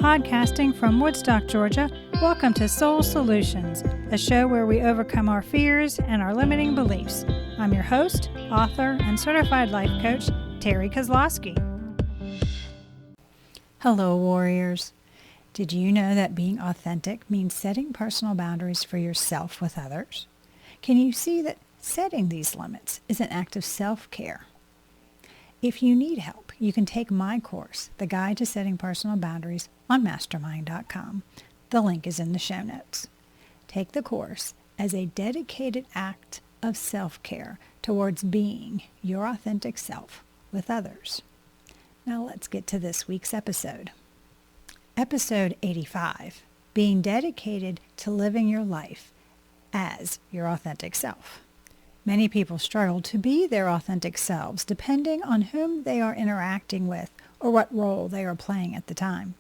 Podcasting from Woodstock, Georgia, welcome to Soul Solutions, a show where we overcome our fears and our limiting beliefs. I'm your host, author, and certified life coach, Terry Kozlowski. Hello, warriors. Did you know that being authentic means setting personal boundaries for yourself with others? Can you see that setting these limits is an act of self-care? If you need help, you can take my course, The Guide to Setting Personal Boundaries, on mastermind.com. The link is in the show notes. Take the course as a dedicated act of self-care towards being your authentic self with others. Now let's get to this week's episode. Episode 85, Being Dedicated to Living Your Life as Your Authentic Self. Many people struggle to be their authentic selves depending on whom they are interacting with or what role they are playing at the time.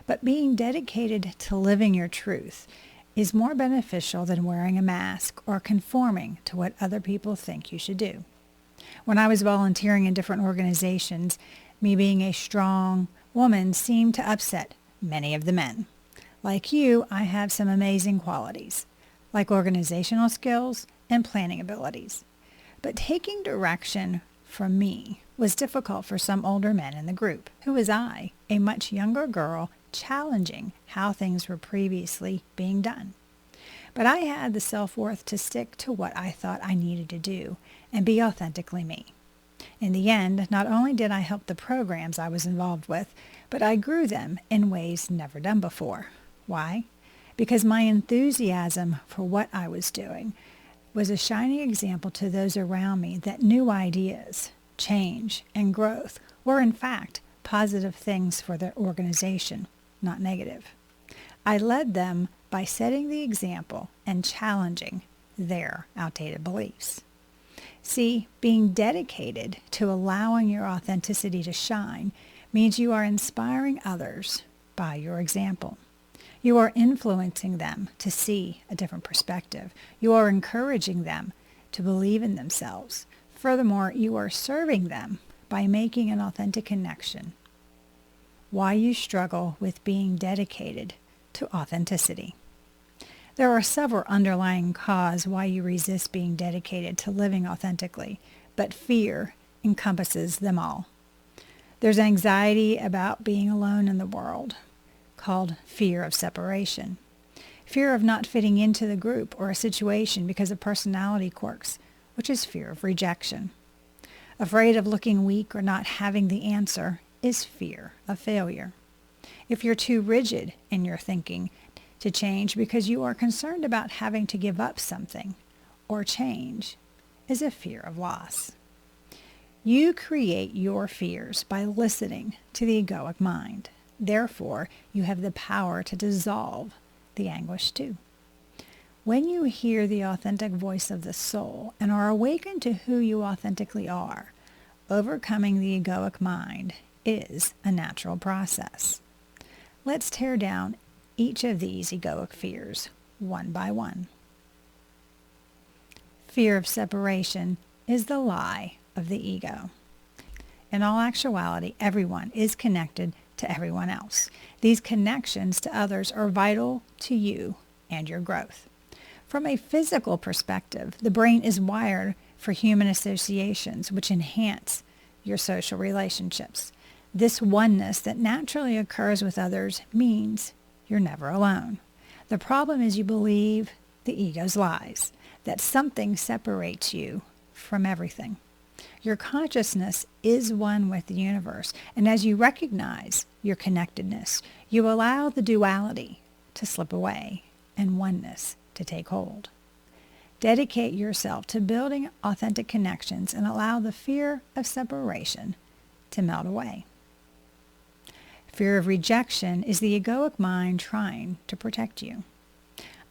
But being dedicated to living your truth is more beneficial than wearing a mask or conforming to what other people think you should do. When I was volunteering in different organizations, me being a strong woman seemed to upset many of the men. Like you, I have some amazing qualities, like organizational skills and planning abilities. But taking direction from me was difficult for some older men in the group. Who was I, a much younger girl, challenging how things were previously being done? But I had the self-worth to stick to what I thought I needed to do and be authentically me. In the end, not only did I help the programs I was involved with, but I grew them in ways never done before. Why? Because my enthusiasm for what I was doing was a shining example to those around me that new ideas, change, and growth were in fact positive things for their organization, not negative. I led them by setting the example and challenging their outdated beliefs. See, being dedicated to allowing your authenticity to shine means you are inspiring others by your example. You are influencing them to see a different perspective. You are encouraging them to believe in themselves. Furthermore, you are serving them by making an authentic connection. Why you struggle with being dedicated to authenticity. There are several underlying causes why you resist being dedicated to living authentically, but fear encompasses them all. There's anxiety about being alone in the world, called fear of separation. Fear of not fitting into the group or a situation because of personality quirks, which is fear of rejection. Afraid of looking weak or not having the answer is fear of failure. If you're too rigid in your thinking to change because you are concerned about having to give up something or change, is a fear of loss. You create your fears by listening to the egoic mind. Therefore, you have the power to dissolve the anguish too. When you hear the authentic voice of the soul and are awakened to who you authentically are, overcoming the egoic mind is a natural process. Let's tear down each of these egoic fears one by one. Fear of separation is the lie of the ego. In all actuality, everyone is connected to everyone else. These connections to others are vital to you and your growth. From a physical perspective, the brain is wired for human associations, which enhance your social relationships. This oneness that naturally occurs with others means you're never alone. The problem is you believe the ego's lies, that something separates you from everything. Your consciousness is one with the universe, and as you recognize your connectedness, you allow the duality to slip away and oneness to take hold. Dedicate yourself to building authentic connections and allow the fear of separation to melt away. Fear of rejection is the egoic mind trying to protect you.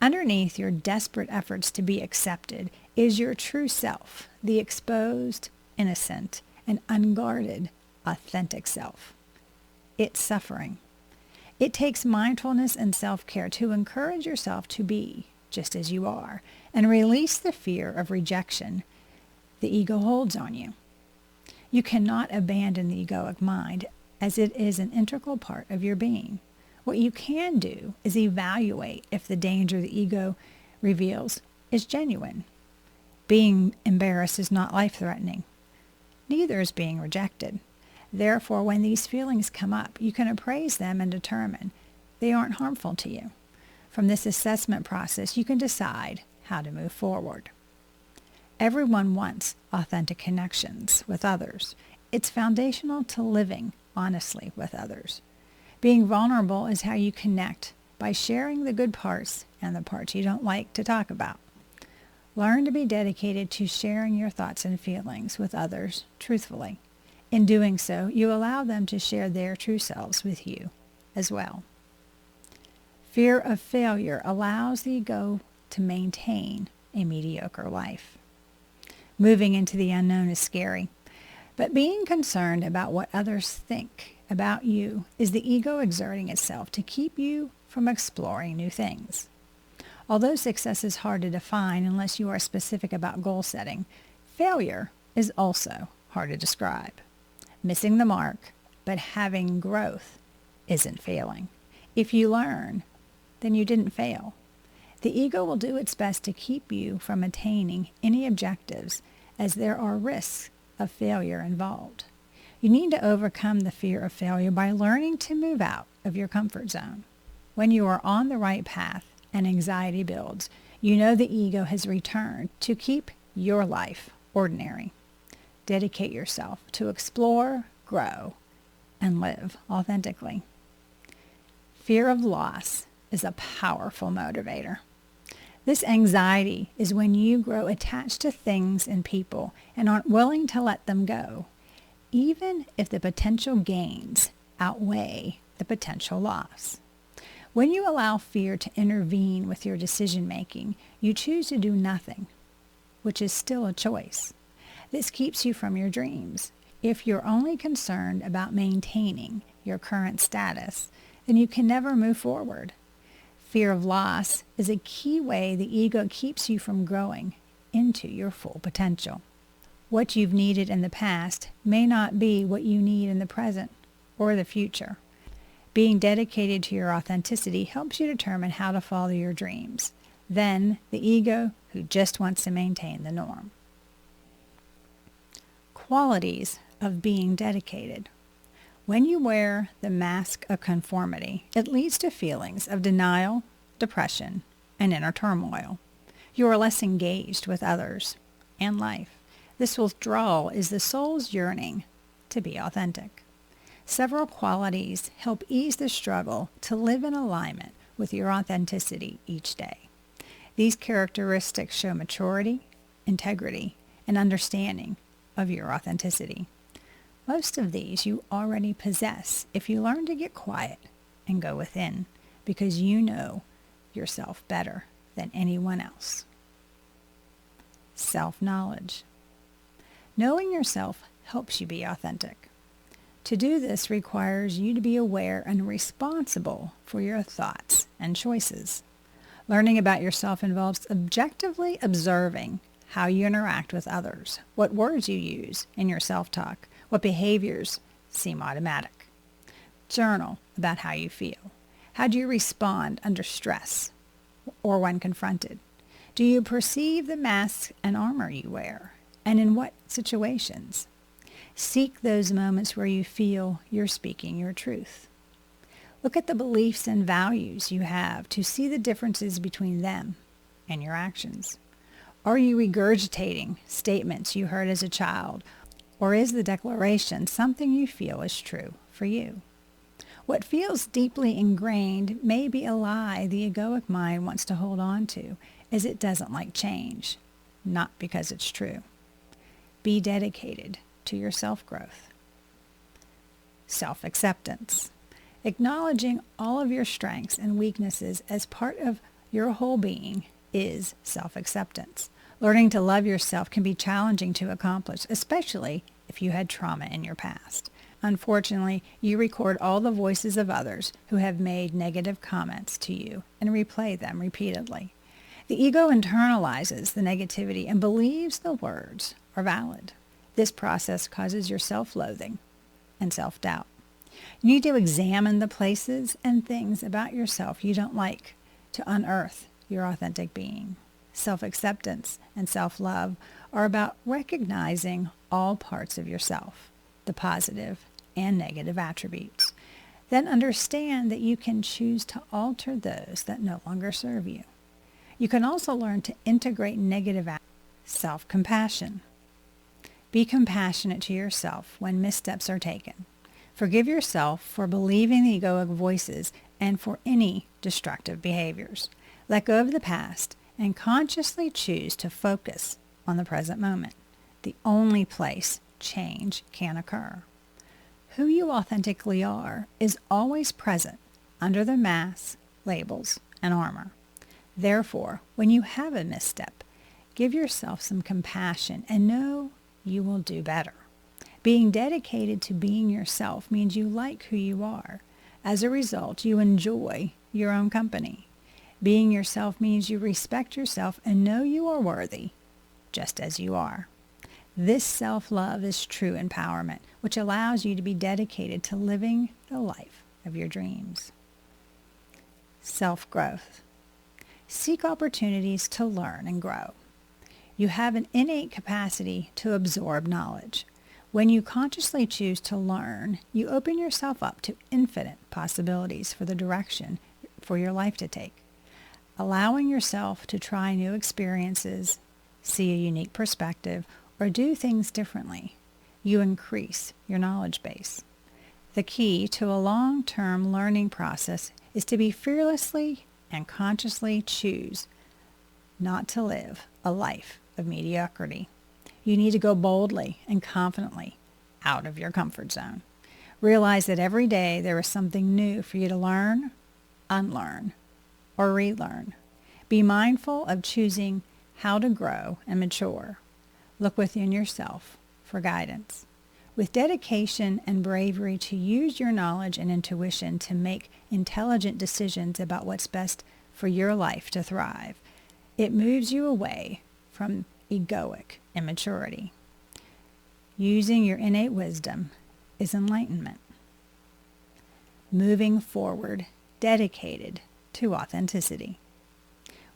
Underneath your desperate efforts to be accepted is your true self, the exposed, innocent, and unguarded, authentic self. It's suffering. It takes mindfulness and self-care to encourage yourself to be just as you are and release the fear of rejection the ego holds on you. You cannot abandon the egoic mind as it is an integral part of your being. What you can do is evaluate if the danger the ego reveals is genuine. Being embarrassed is not life-threatening. Neither is being rejected. Therefore, when these feelings come up, you can appraise them and determine they aren't harmful to you. From this assessment process, you can decide how to move forward. Everyone wants authentic connections with others. It's foundational to living honestly with others. Being vulnerable is how you connect, by sharing the good parts and the parts you don't like to talk about. Learn to be dedicated to sharing your thoughts and feelings with others truthfully. In doing so, you allow them to share their true selves with you as well. Fear of failure allows the ego to maintain a mediocre life. Moving into the unknown is scary, but being concerned about what others think about you is the ego exerting itself to keep you from exploring new things. Although success is hard to define unless you are specific about goal setting, failure is also hard to describe. Missing the mark, but having growth isn't failing. If you learn, then you didn't fail. The ego will do its best to keep you from attaining any objectives, as there are risks of failure involved. You need to overcome the fear of failure by learning to move out of your comfort zone. When you are on the right path and anxiety builds, you know the ego has returned to keep your life ordinary. Dedicate yourself to explore, grow, and live authentically. Fear of loss is a powerful motivator. This anxiety is when you grow attached to things and people and aren't willing to let them go, even if the potential gains outweigh the potential loss. When you allow fear to intervene with your decision-making, you choose to do nothing, which is still a choice. This keeps you from your dreams. If you're only concerned about maintaining your current status, then you can never move forward. Fear of loss is a key way the ego keeps you from growing into your full potential. What you've needed in the past may not be what you need in the present or the future. Being dedicated to your authenticity helps you determine how to follow your dreams than the ego who just wants to maintain the norm. Qualities of being dedicated. When you wear the mask of conformity, it leads to feelings of denial, depression, and inner turmoil. You are less engaged with others and life. This withdrawal is the soul's yearning to be authentic. Several qualities help ease the struggle to live in alignment with your authenticity each day. These characteristics show maturity, integrity, and understanding of your authenticity. Most of these you already possess if you learn to get quiet and go within, because you know yourself better than anyone else. Self-knowledge. Knowing yourself helps you be authentic. To do this requires you to be aware and responsible for your thoughts and choices. Learning about yourself involves objectively observing how you interact with others, what words you use in your self-talk, what behaviors seem automatic. Journal about how you feel. How do you respond under stress or when confronted? Do you perceive the mask and armor you wear? And in what situations? Seek those moments where you feel you're speaking your truth. Look at the beliefs and values you have to see the differences between them and your actions. Are you regurgitating statements you heard as a child, or is the declaration something you feel is true for you? What feels deeply ingrained may be a lie the egoic mind wants to hold on to, as it doesn't like change, not because it's true. Be dedicated to your self-growth. Self-acceptance. Acknowledging all of your strengths and weaknesses as part of your whole being is self-acceptance. Learning to love yourself can be challenging to accomplish, especially if you had trauma in your past. Unfortunately, you record all the voices of others who have made negative comments to you and replay them repeatedly. The ego internalizes the negativity and believes the words are valid. This process causes your self-loathing and self-doubt. You need to examine the places and things about yourself you don't like to unearth your authentic being. Self-acceptance and self-love are about recognizing all parts of yourself, the positive and negative attributes. Then understand that you can choose to alter those that no longer serve you. You can also learn to integrate negative self-compassion. Be compassionate to yourself when missteps are taken. Forgive yourself for believing the egoic voices and for any destructive behaviors. Let go of the past and consciously choose to focus on the present moment, the only place change can occur. Who you authentically are is always present under the masks, labels, and armor. Therefore, when you have a misstep, give yourself some compassion and know you will do better. Being dedicated to being yourself means you like who you are. As a result, you enjoy your own company. Being yourself means you respect yourself and know you are worthy, just as you are. This self-love is true empowerment, which allows you to be dedicated to living the life of your dreams. Self-growth. Seek opportunities to learn and grow. You have an innate capacity to absorb knowledge. When you consciously choose to learn, you open yourself up to infinite possibilities for the direction for your life to take. Allowing yourself to try new experiences, see a unique perspective, or do things differently, you increase your knowledge base. The key to a long-term learning process is to be fearlessly and consciously choose not to live a life of mediocrity. You need to go boldly and confidently out of your comfort zone. Realize that every day there is something new for you to learn, unlearn, or relearn. Be mindful of choosing how to grow and mature. Look within yourself for guidance. With dedication and bravery to use your knowledge and intuition to make intelligent decisions about what's best for your life to thrive, it moves you away from egoic immaturity. Using your innate wisdom is enlightenment. Moving forward, dedicated to authenticity.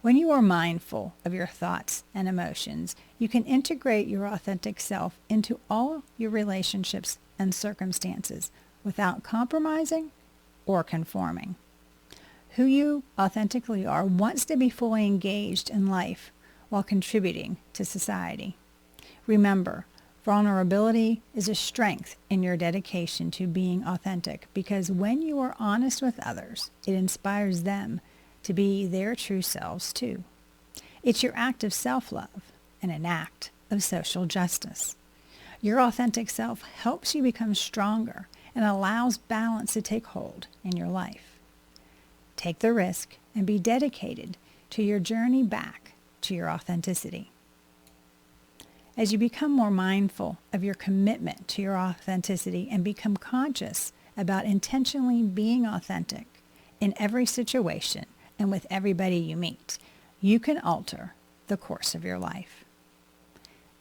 When you are mindful of your thoughts and emotions, you can integrate your authentic self into all your relationships and circumstances without compromising or conforming. Who you authentically are wants to be fully engaged in life while contributing to society. Remember, vulnerability is a strength in your dedication to being authentic because when you are honest with others, it inspires them to be their true selves too. It's your act of self-love and an act of social justice. Your authentic self helps you become stronger and allows balance to take hold in your life. Take the risk and be dedicated to your journey back to your authenticity. As you become more mindful of your commitment to your authenticity and become conscious about intentionally being authentic in every situation and with everybody you meet, you can alter the course of your life.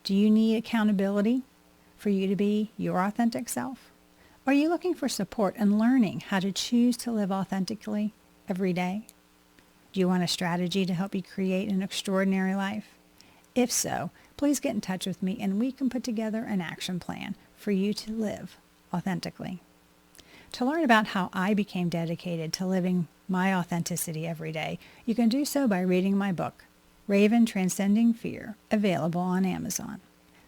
Do you need accountability for you to be your authentic self? Are you looking for support and learning how to choose to live authentically every day? Do you want a strategy to help you create an extraordinary life? If so, please get in touch with me and we can put together an action plan for you to live authentically. To learn about how I became dedicated to living my authenticity every day, you can do so by reading my book, Raven Transcending Fear, available on Amazon.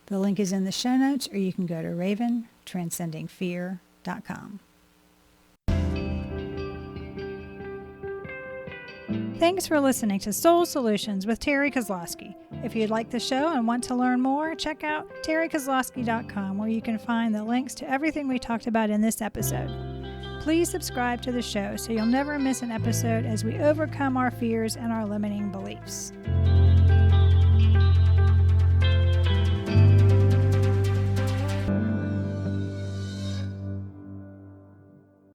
The link is in the show notes, or you can go to raventranscendingfear.com. Thanks for listening to Soul Solutions with Terry Kozlowski. If you'd like the show and want to learn more, check out terrykozlowski.com, where you can find the links to everything we talked about in this episode. Please subscribe to the show so you'll never miss an episode as we overcome our fears and our limiting beliefs.